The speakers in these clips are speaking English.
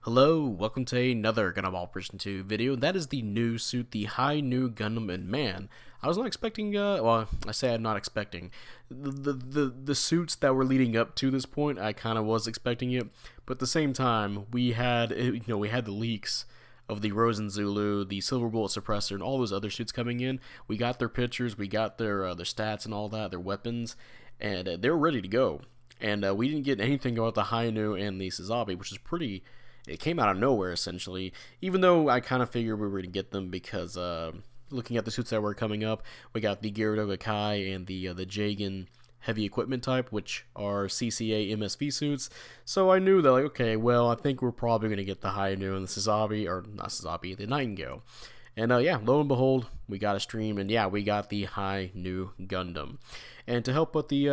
Hello, welcome to another Gundam Version 2 video. That is the new suit, the High New Gundam, and man, I was not expecting, well, I say I'm not expecting. The suits that were leading up to this point, I kind of was expecting it, but at the same time, we had the leaks of the Rosen Zulu, the Silver Bullet Suppressor, and all those other suits coming in. We got their pictures, we got their stats and all that, their weapons, and they're ready to go. And we didn't get anything about the Hainu and the Sazabi, which is pretty. It came out of nowhere, essentially. Even though I kind of figured we were going to get them because looking at the suits that were coming up, we got the Gyarados Kai and the Jagan heavy equipment type, which are CCA MSV suits. So I knew that, like, okay, well, I think we're probably going to get the Hainu and the Sazabi, or not Sazabi, the Nightingale. And yeah, lo and behold, we got a stream, and yeah, we got the High New Gundam. And to help with the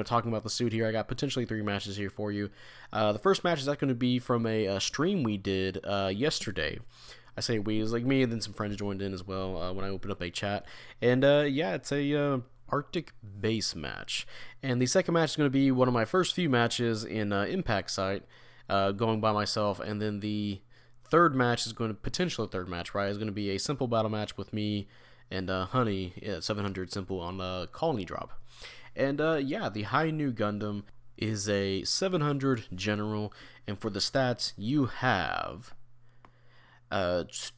talking about the suit here, I got potentially 3 matches here for you. The first match is going to be from a stream we did yesterday. I say we, it was like me, and then some friends joined in as well when I opened up a chat. And yeah, it's a Arctic base match. And the second match is going to be one of my first few matches in Impact site, going by myself, and then the third match is going to, potentially third match, right, is going to be a simple battle match with me and Honey at 700 simple on Colony Drop. And yeah, the High New Gundam is a 700 general, and for the stats, you have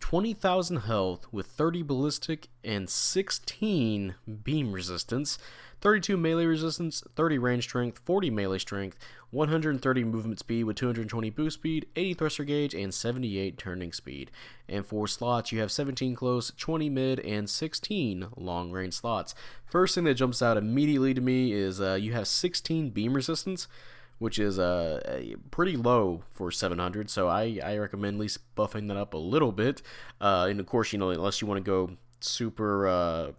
20,000 health with 30 ballistic and 16 beam resistance, 32 melee resistance, 30 range strength, 40 melee strength, 130 movement speed with 220 boost speed, 80 thruster gauge, and 78 turning speed. And for slots, you have 17 close, 20 mid, and 16 long range slots. First thing that jumps out immediately to me is you have 16 beam resistance, which is pretty low for 700, so I recommend at least buffing that up a little bit. And of course, unless you want to go super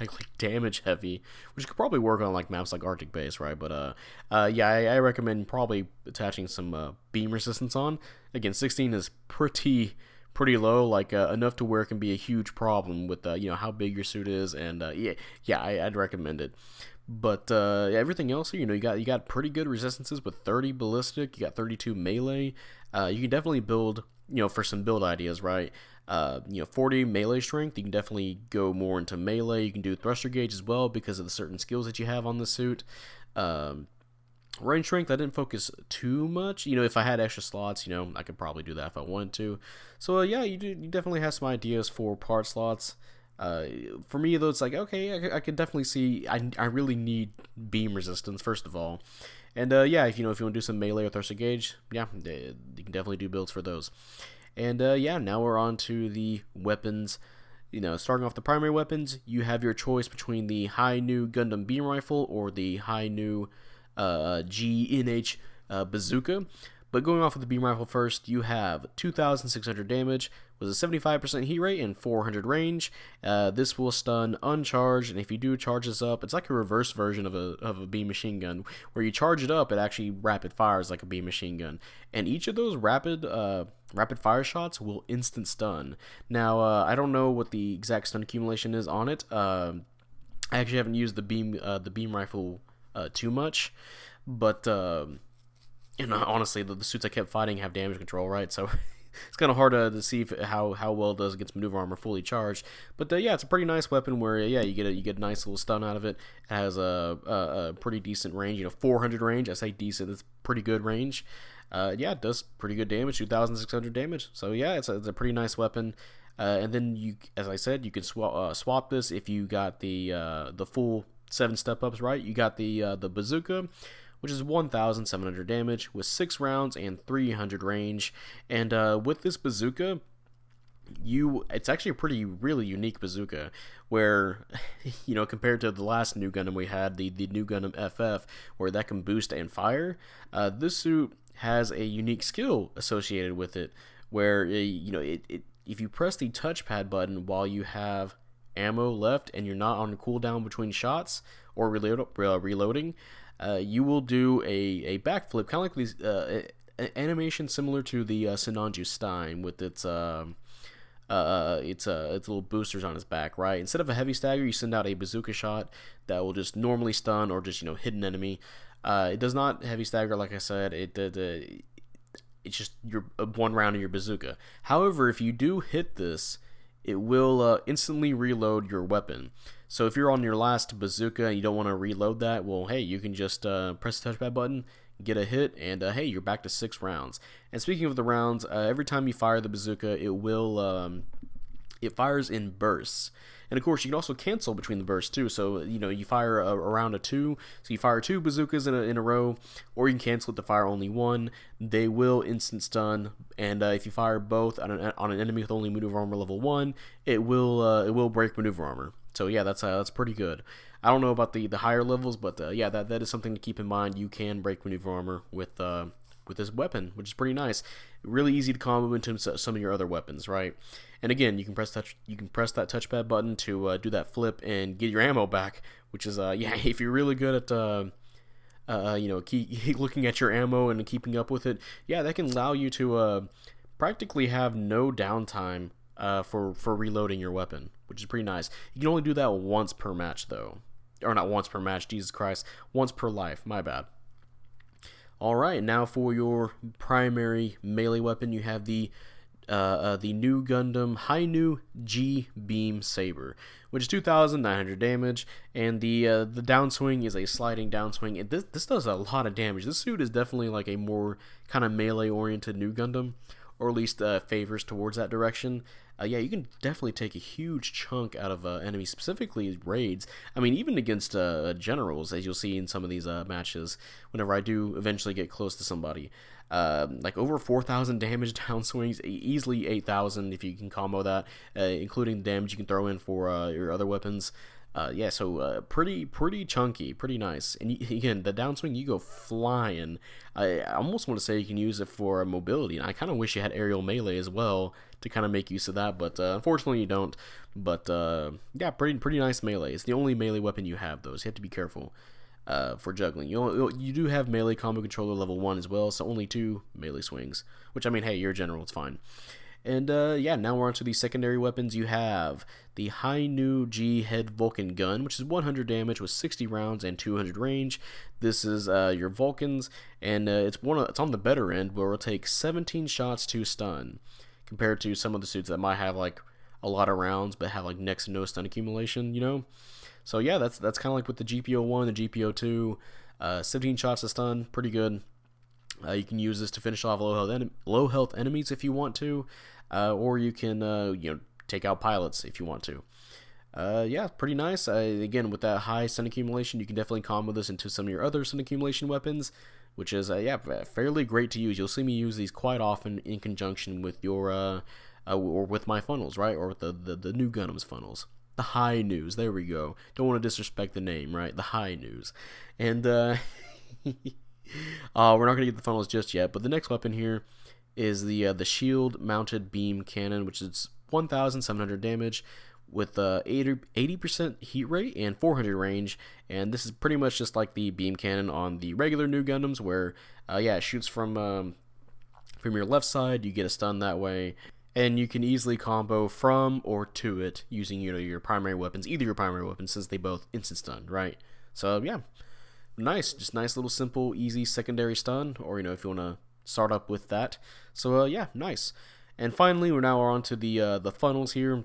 like damage heavy, which could probably work on like maps like Arctic Base, right? But yeah, I recommend probably attaching some beam resistance on. Again, 16 is pretty low, like enough to where it can be a huge problem with how big your suit is, and yeah, I'd recommend it. But everything else here, you got pretty good resistances with 30 ballistic, you got 32 melee. You can definitely build, for some build ideas, right? 40 melee strength, you can definitely go more into melee. You can do thruster gauge as well because of the certain skills that you have on the suit. Range strength, I didn't focus too much. If I had extra slots, I could probably do that if I wanted to. So yeah, you definitely have some ideas for part slots. For me, though, it's like, okay, I could definitely see I really need beam resistance, first of all. And yeah, if you want to do some melee or thruster gauge, yeah, you can definitely do builds for those. And yeah, now we're on to the weapons. Starting off the primary weapons, you have your choice between the High New Gundam Beam Rifle or the High New GNH Bazooka. But going off with the beam rifle first, you have 2,600 damage with a 75% heat rate and 400 range. This will stun uncharged, and if you do charge this up, it's like a reverse version of a beam machine gun, where you charge it up, it actually rapid fires like a beam machine gun. And each of those rapid fire shots will instant stun. Now, I don't know what the exact stun accumulation is on it. I actually haven't used the beam rifle too much, but honestly, the suits I kept fighting have damage control, right? So it's kind of hard to see how well it does against maneuver armor fully charged. But yeah, it's a pretty nice weapon where yeah, you get a nice little stun out of it. It has a pretty decent range, 400 range. I say decent, it's pretty good range. Yeah, it does pretty good damage, 2,600 damage. So yeah, it's a pretty nice weapon. And then you, as I said, you can swap this if you got the full 7 step ups, right? You got the bazooka, which is 1,700 damage with 6 rounds and 300 range. And with this bazooka, it's actually a really unique bazooka, where compared to the last new Gundam we had, the new Gundam FF, where that can boost and fire, this suit has a unique skill associated with it, where if you press the touchpad button while you have ammo left and you're not on a cooldown between shots or reloading, you will do a backflip, kind of like these animation similar to the Sinanju Stein with its little boosters on his back, right? Instead of a heavy stagger, you send out a bazooka shot that will just normally stun or just hit an enemy. It does not heavy stagger, like I said. it's just your one round of your bazooka. However, if you do hit this, it will instantly reload your weapon. So if you're on your last bazooka and you don't want to reload that, well, hey, you can just press the touchpad button, get a hit, and hey, you're back to 6 rounds. And speaking of the rounds, every time you fire the bazooka, it fires in bursts. And of course, you can also cancel between the bursts too. So you fire a round of 2, so you fire 2 bazookas in a row, or you can cancel it to fire only 1. They will instant stun, and if you fire both on an enemy with only maneuver armor level 1, it will break maneuver armor. So yeah, that's pretty good. I don't know about the higher levels, but yeah, that is something to keep in mind. You can break maneuver armor with this weapon, which is pretty nice. Really easy to combo into some of your other weapons, right? And again, you can press that touchpad button to do that flip and get your ammo back, which is yeah, if you're really good at looking at your ammo and keeping up with it, yeah, that can allow you to practically have no downtime for reloading your weapon, which is pretty nice. You can only do that once per match, though, or not once per match. Jesus Christ, once per life. My bad. Alright, now for your primary melee weapon, you have the new Gundam Hi-Nu G Beam Saber, which is 2,900 damage, and the downswing is a sliding downswing. And this does a lot of damage. This suit is definitely like a more kind of melee-oriented new Gundam, or at least favors towards that direction. Yeah, you can definitely take a huge chunk out of enemies, specifically raids. I mean, even against generals, as you'll see in some of these matches, whenever I do eventually get close to somebody. Like over 4,000 damage downswings, easily 8,000 if you can combo that, including the damage you can throw in for your other weapons. Yeah, so pretty chunky, pretty nice. And again, the downswing, you go flying. I almost want to say you can use it for mobility, and I kind of wish you had aerial melee as well to kind of make use of that, but unfortunately you don't. But yeah, pretty nice melee. It's the only melee weapon you have, though, so you have to be careful for juggling. You do have melee combo controller level 1 as well, so only 2 melee swings, which, I mean, hey, you're a general, it's fine. And yeah, now we're on to the secondary weapons. You have the Hi-Nu G Head Vulcan Gun, which is 100 damage with 60 rounds and 200 range. This is your Vulcans, and it's on the better end, where it'll take 17 shots to stun, compared to some of the suits that might have like a lot of rounds but have like next to no stun accumulation, So yeah, that's kind of like with the GPO1, the GPO2, 17 shots to stun, pretty good. You can use this to finish off low health enemies if you want to, or you can take out pilots if you want to. Yeah, pretty nice. Again, with that high stun accumulation, you can definitely combo this into some of your other stun accumulation weapons, which is yeah, fairly great to use. You'll see me use these quite often in conjunction with your or with my funnels, right, or with the new Gundam's funnels. The Hi-Nus, there we go. Don't want to disrespect the name, right? The Hi-Nus. And we're not gonna get the funnels just yet, but the next weapon here is the shield mounted beam cannon, which is 1,700 damage with 80% heat rate and 400 range. And this is pretty much just like the beam cannon on the regular new Gundams, where yeah, it shoots from your left side. You get a stun that way, and you can easily combo from or to it using your primary weapons, either your primary weapons, since they both instant stun, right? So yeah, nice, just nice little simple easy secondary stun, or if you want to start up with that. So yeah, nice. And finally, we're now on to the funnels here.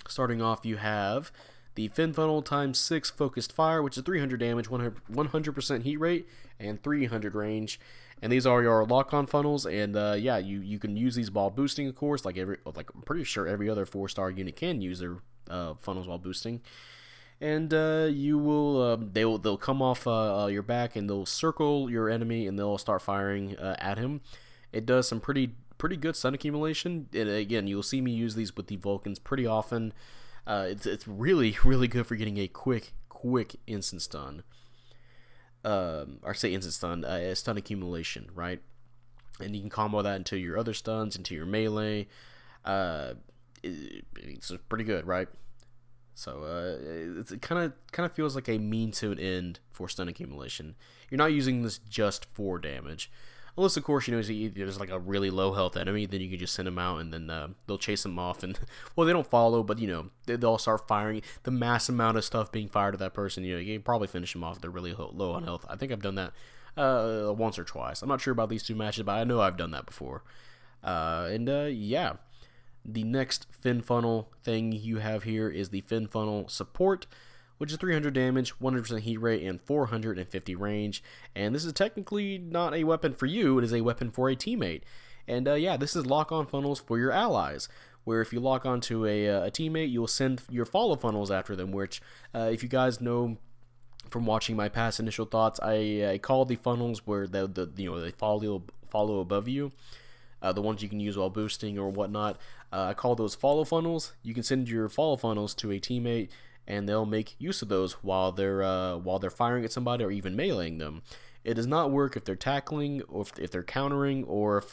Starting off, you have the fin funnel times 6 focused fire, which is 300 damage, 100% heat rate, and 300 range. And these are your lock-on funnels, and yeah, you can use these while boosting, of course. Like I'm pretty sure every other 4-star unit can use their funnels while boosting. And you will they'll come off your back, and they'll circle your enemy, and they'll start firing at him. It does some pretty good stun accumulation. And again, you'll see me use these with the Vulcans pretty often. It's really good for getting a quick instant stun. Or say instant stun, stun accumulation, right? And you can combo that into your other stuns, into your melee. It's pretty good, right? So it kind of feels like a mean to an end for stun accumulation. You're not using this just for damage, unless of course there's like a really low health enemy. Then you can just send them out, and then they'll chase them off, and well, they don't follow, but they'll start firing the mass amount of stuff being fired at that person. You can probably finish them off if they're really low on health. I think I've done that once or twice. I'm not sure about these two matches, but I know I've done that before. Yeah. The next fin funnel thing you have here is the fin funnel support, which is 300 damage, 100% heat rate, and 450 range. And this is technically not a weapon for you, it is a weapon for a teammate. And yeah, this is lock-on funnels for your allies, where if you lock onto a teammate, you'll send your follow funnels after them, which, if you guys know from watching my past initial thoughts, I call the funnels where they follow above you. The ones you can use while boosting or whatnot. I call those follow funnels. You can send your follow funnels to a teammate, and they'll make use of those while they're firing at somebody or even meleeing them. It does not work if they're tackling or if they're countering or if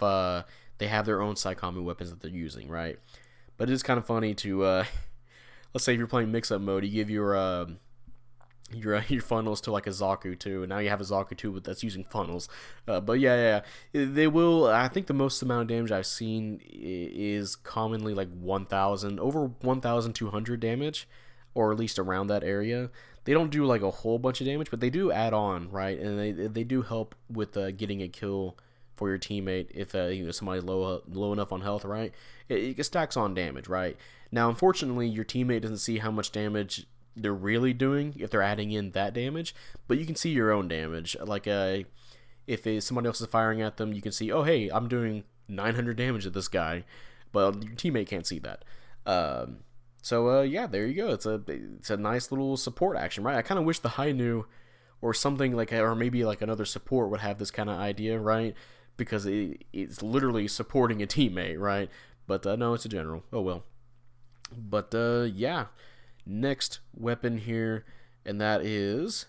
they have their own psychoframe weapons that they're using, right? But it is kind of funny to let's say if you're playing mix-up mode, you give your funnels to like a Zaku 2, and now you have a Zaku 2 that's using funnels. But yeah, they will. I think the most amount of damage I've seen is commonly like 1,000, over 1,200 damage, or at least around that area. They don't do like a whole bunch of damage, but they do add on, right? And they do help with getting a kill for your teammate if somebody's low enough on health, right? It stacks on damage, right? Now, unfortunately, your teammate doesn't see how much damage they're really doing if they're adding in that damage, but you can see your own damage. Like if somebody else is firing at them, you can see, oh hey, I'm doing 900 damage to this guy, but your teammate can't see that. So yeah, there you go. It's a nice little support action, right? I kind of wish the Hainu or something like, or maybe like another support would have this kind of idea, right? Because it's literally supporting a teammate, right? But no, it's a general. Oh well. But yeah. Next weapon here, and that is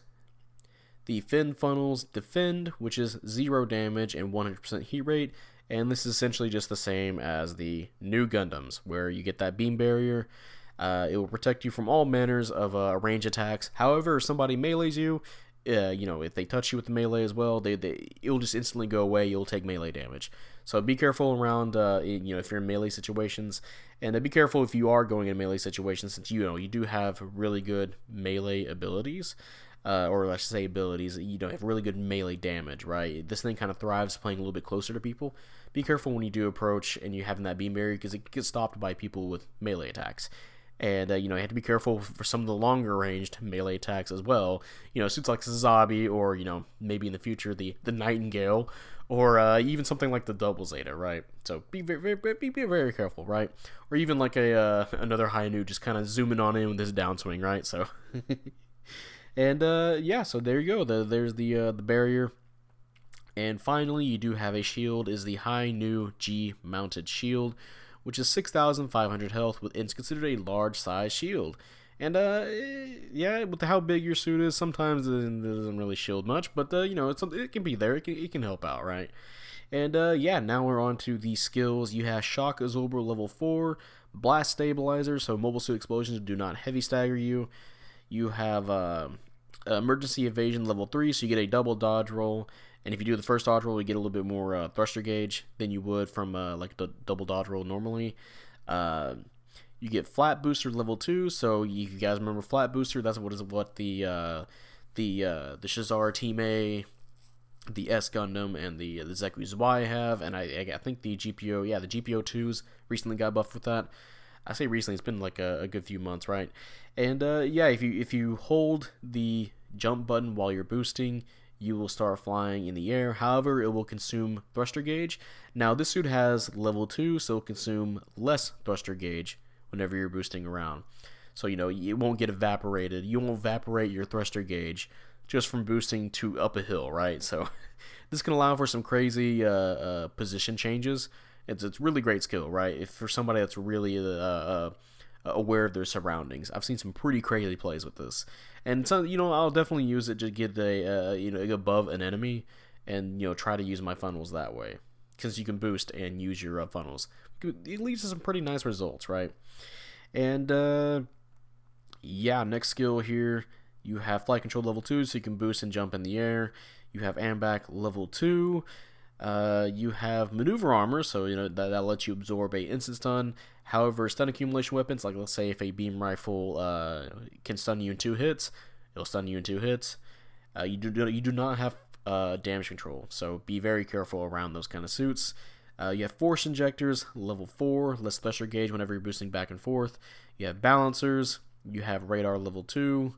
the Fin Funnels Defend, which is 0 damage and 100% heat rate, and this is essentially just the same as the new Gundams, where you get that beam barrier. It will protect you from all manners of range attacks. However, if somebody melees you, if they touch you with the melee as well, it'll just instantly go away. You'll take melee damage. So be careful around, if you're in melee situations, and be careful if you are going in melee situations, since you do have really good melee abilities, or I should say abilities. Have really good melee damage, right? This thing kind of thrives playing a little bit closer to people. Be careful when you do approach and you having that beam barrier, because it gets stopped by people with melee attacks. And, you have to be careful for some of the longer ranged melee attacks as well. Suits like Zabi, or, maybe in the future the Nightingale, or even something like the Double Zeta, right? So be very careful, right? Or even like another Hainu just kind of zooming on in with this downswing, right? So, and yeah, so there you go. There's the barrier. And finally, you do have a shield, is the Hainu G mounted shield, which is 6,500 health, and it's considered a large size shield. And yeah, with how big your suit is, sometimes it doesn't really shield much, but it can be there. It can help out, right? And yeah, now we're on to the skills. You have Shock Absorber level 4, Blast Stabilizer, so mobile suit explosions do not heavy stagger you. You have Emergency Evasion level 3, so you get a double dodge roll. And if you do the first dodge roll, you get a little bit more thruster gauge than you would from like the double dodge roll normally. You get Flat Booster level 2, so you guys remember Flat Booster? That's what the Shazar Team A, the S Gundam, and the Zeku's Y have, and I think the GPO, the GPO2s recently got buffed with that. I say recently, it's been like a good few months, right? And yeah, if you hold the jump button while you're boosting, you will start flying in the air. However, it will consume thruster gauge. Now, this suit has level 2, so it'll consume less thruster gauge whenever you're boosting around. So, it won't get evaporated. You won't evaporate your thruster gauge just from boosting to up a hill, right? So, this can allow for some crazy position changes. It's really great skill, right? If for somebody that's really aware of their surroundings. I've seen some pretty crazy plays with this, and so I'll definitely use it to get above an enemy, and try to use my funnels that way, because you can boost and use your funnels. It leads to some pretty nice results, right? And yeah, next skill here, you have Flight Control level 2, so you can boost and jump in the air. You have Ambac level 2. You have Maneuver Armor, so that lets you absorb a instant stun. However, stun accumulation weapons, like let's say if a beam rifle can stun you in 2 hits, it'll stun you in 2 hits. You do not have damage control, so be very careful around those kind of suits. You have force injectors, level 4, less thruster gauge whenever you're boosting back and forth. You have balancers, you have radar level 2,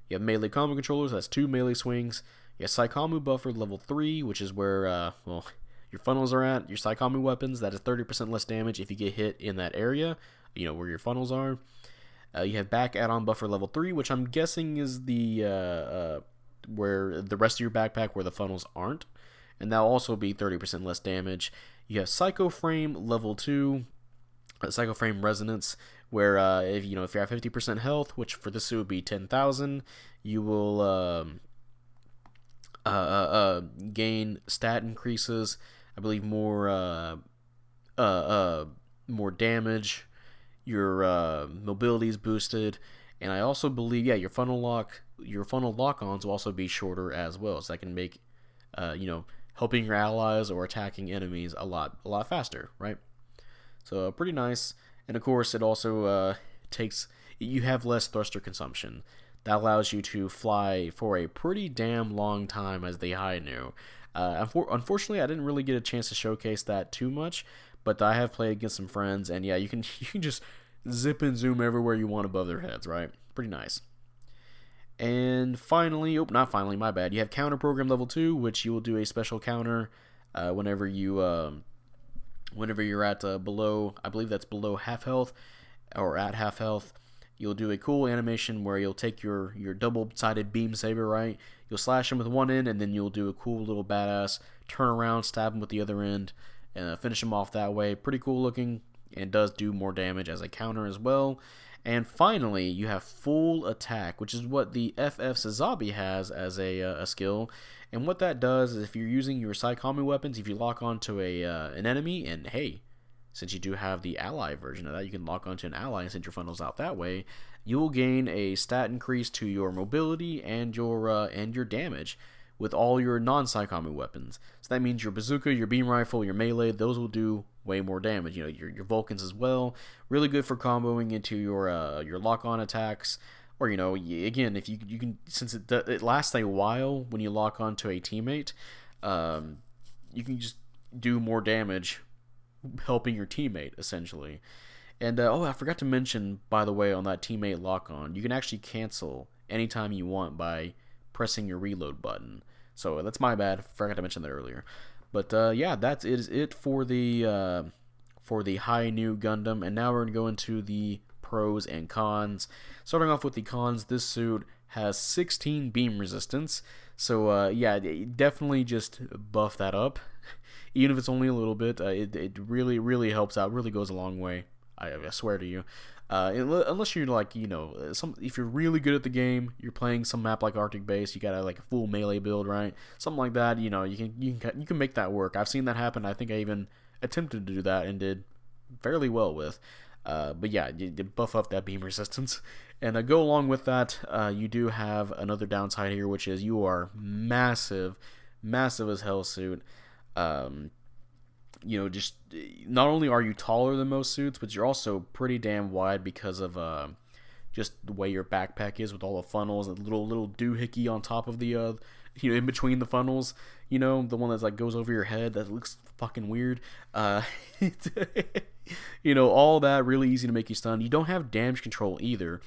you have melee combo controllers, that's 2 melee swings. You have Psychomu buffer level 3, which is where, your funnels are at. Your Psychomu weapons, that is 30% less damage if you get hit in that area, where your funnels are. You have back add-on buffer level 3, which I'm guessing is the, where the rest of your backpack where the funnels aren't. And that'll also be 30% less damage. You have psychoframe level 2, psychoframe resonance, where if you're at 50% health, which for this suit would be 10,000, you will gain stat increases. I believe more damage. Your mobility is boosted, and I also believe your funnel lock-ons will also be shorter as well, so that can make helping your allies or attacking enemies a lot faster, right? So pretty nice. And of course, it also you have less thruster consumption. That allows you to fly for a pretty damn long time as the high new. Unfortunately, I didn't really get a chance to showcase that too much, but I have played against some friends, and you can just zip and zoom everywhere you want above their heads, right? Pretty nice. And finally, not finally, my bad. You have counter program level 2, which you will do a special counter whenever you're at below, I believe that's below half health or at half health. You'll do a cool animation where you'll take your double-sided beam saber, right? You'll slash him with one end, and then you'll do a cool little badass turn around, stab him with the other end, and finish him off that way. Pretty cool looking, and does do more damage as a counter as well. And finally, you have full attack, which is what the FF Sazabi has as a skill. And what that does is if you're using your Psychomu weapons, if you lock onto an enemy, and hey, since you do have the ally version of that, you can lock onto an ally and send your funnels out that way, you will gain a stat increase to your mobility and your damage with all your non-Psychomu weapons. So that means your bazooka, your beam rifle, your melee, those will do way more damage. Your Vulcans as well. Really good for comboing into your lock-on attacks. Or, again, if you can, since it lasts a while when you lock onto a teammate, you can just do more damage helping your teammate, essentially. And, I forgot to mention, by the way, on that teammate lock-on, you can actually cancel anytime you want by pressing your reload button. So that's my bad. Forgot to mention that earlier. But that is it for the high new Gundam. And now we're gonna go into the pros and cons. Starting off with the cons, this suit has 16 beam resistance. So definitely just buff that up. Even if it's only a little bit, it really helps out. Really goes a long way. I swear to you. Unless you're if you're really good at the game, you're playing some map like Arctic Base, you got a full melee build, right? Something like that, you can make that work. I've seen that happen. I think I even attempted to do that and did fairly well with. But you buff up that beam resistance, and go along with that, you do have another downside here, which is you are massive as hell suit. Just not only are you taller than most suits, but you're also pretty damn wide because of just the way your backpack is with all the funnels and little doohickey on top of the in between the funnels. The one that's goes over your head that looks fucking weird. All that really easy to make you stun. You don't have damage control either.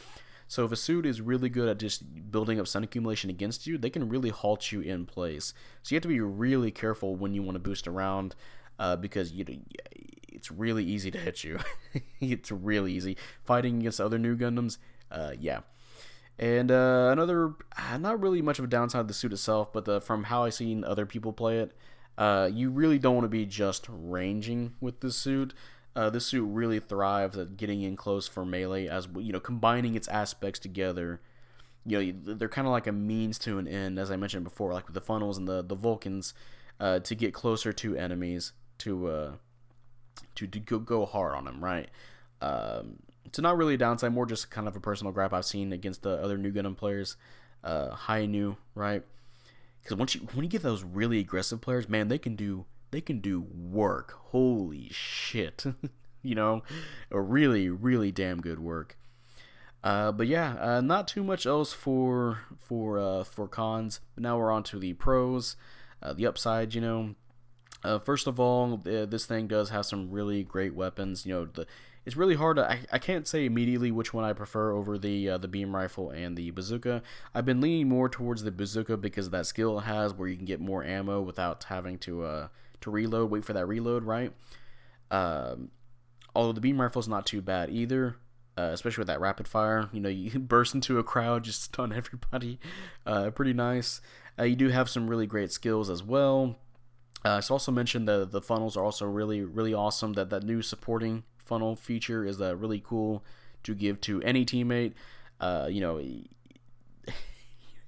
So if a suit is really good at just building up stun accumulation against you, they can really halt you in place. So you have to be really careful when you want to boost around. Because it's really easy to hit you. It's really easy fighting against other new Gundams. And another, not really much of a downside of the suit itself, but from how I've seen other people play it, you really don't want to be just ranging with this suit. This suit really thrives at getting in close for melee, as combining its aspects together. They're kind of like a means to an end, as I mentioned before, like with the funnels and the Vulcans, to get closer to enemies. To go hard on them, right? So not really a downside, more just kind of a personal gripe I've seen against the other new Gundam players, high new, right? Because when you get those really aggressive players, man, they can do work. Holy shit, really damn good work. Not too much else for cons. But now we're on to the pros. The upsides, first of all, this thing does have some really great weapons. It's really hard to. I can't say immediately which one I prefer over the beam rifle and the bazooka. I've been leaning more towards the bazooka because of that skill it has, where you can get more ammo without having to reload, wait for that reload, right? Although the beam rifle is not too bad either, especially with that rapid fire. You can burst into a crowd, just stun everybody. Pretty nice. You do have some really great skills as well. It's also mentioned that the funnels are also really, really awesome. That new supporting funnel feature is really cool to give to any teammate.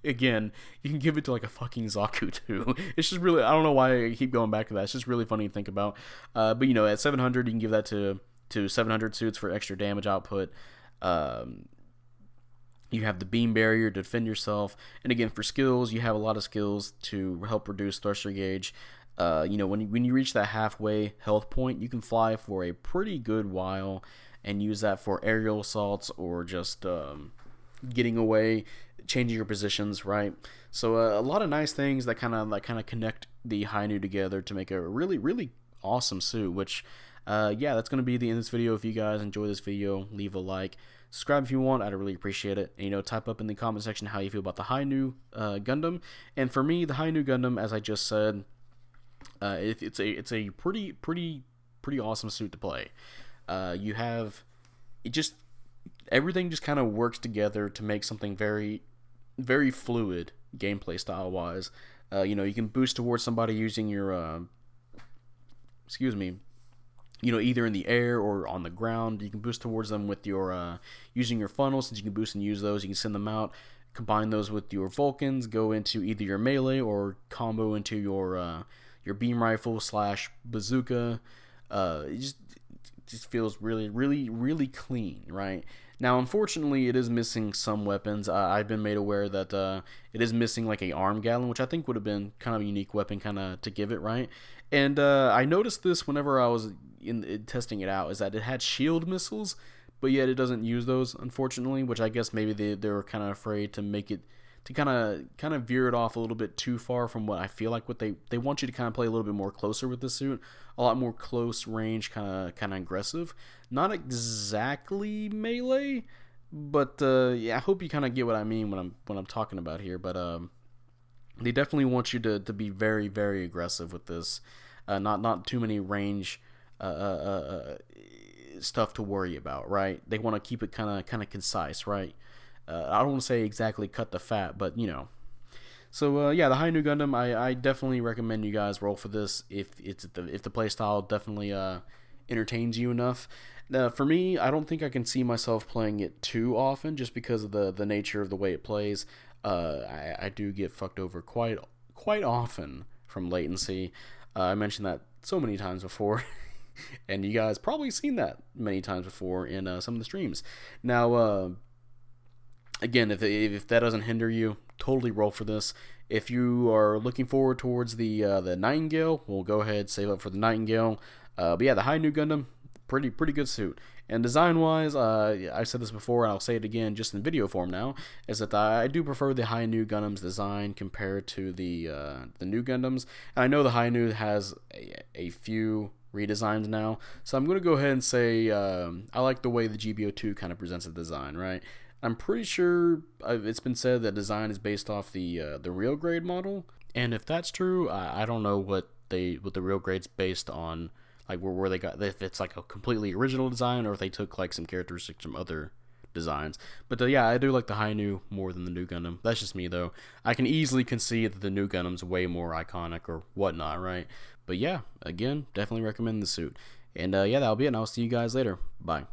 Again, you can give it to like a fucking Zaku too. It's just really, I don't know why I keep going back to that. It's just really funny to think about. But at 700, you can give that to 700 suits for extra damage output. You have the beam barrier to defend yourself, and again for skills, you have a lot of skills to help reduce thruster gauge. When you reach that halfway health point, you can fly for a pretty good while and use that for aerial assaults or just getting away, changing your positions, right? So a lot of nice things that kind of connect the Hi-Nu together to make a really, really awesome suit. Which, that's going to be the end of this video. If you guys enjoy this video, leave a like. Subscribe if you want. I'd really appreciate it. And, type up in the comment section how you feel about the Hi-Nu Gundam. And for me, the Hi-Nu Gundam, as I just said, it's a pretty awesome suit to play. You have everything just kind of works together to make something very, very fluid gameplay style wise. You can boost towards somebody using your either in the air or on the ground. You can boost towards them with your using your funnels. Since you can boost and use those, you can send them out. Combine those with your Vulcans. Go into either your melee or combo into your beam rifle / bazooka. It just feels really, really, really clean, right? Now, unfortunately, it is missing some weapons. I've been made aware that it is missing like a arm gallon, which I think would have been kind of a unique weapon kind of to give it, right? And I noticed this whenever I was in testing it out, is that it had shield missiles, but yet it doesn't use those, unfortunately, which I guess maybe they were kind of afraid to make it, to kind of veer it off a little bit too far from what I feel like what they want you to kind of play a little bit more closer with the suit, a lot more close range, kind of aggressive, not exactly melee, but I hope you kind of get what I mean when I'm talking about here. But they definitely want you to be very, very aggressive with this, not too many range stuff to worry about, right? They want to keep it kind of concise, right? I don't want to say exactly cut the fat, but So the Hi-Nu Gundam, I definitely recommend you guys roll for this if the playstyle definitely entertains you enough. For me, I don't think I can see myself playing it too often, just because of the nature of the way it plays. I do get fucked over quite often from latency. I mentioned that so many times before. And you guys probably seen that many times before in some of the streams. Now, again, if that doesn't hinder you, totally roll for this. If you are looking forward towards the Nightingale, we'll go ahead, save up for the Nightingale. But the Hi-Nu Gundam, pretty good suit. And design-wise, I said this before, and I'll say it again, just in video form now, is that I do prefer the Hi-Nu Gundam's design compared to the new Gundams. And I know the Hi-Nu has a few redesigns now, so I'm going to go ahead and say I like the way the GBO2 kind of presents the design, right? I'm pretty sure it's been said that design is based off the real grade model, and if that's true, I don't know what the real grade's based on, like where they got, if it's like a completely original design or if they took like some characteristics from other designs. But I do like the Hi-Nu more than the new Gundam. That's just me though. I can easily concede that the new Gundam's way more iconic or whatnot, right? But again, definitely recommend the suit. And that'll be it, and I'll see you guys later. Bye.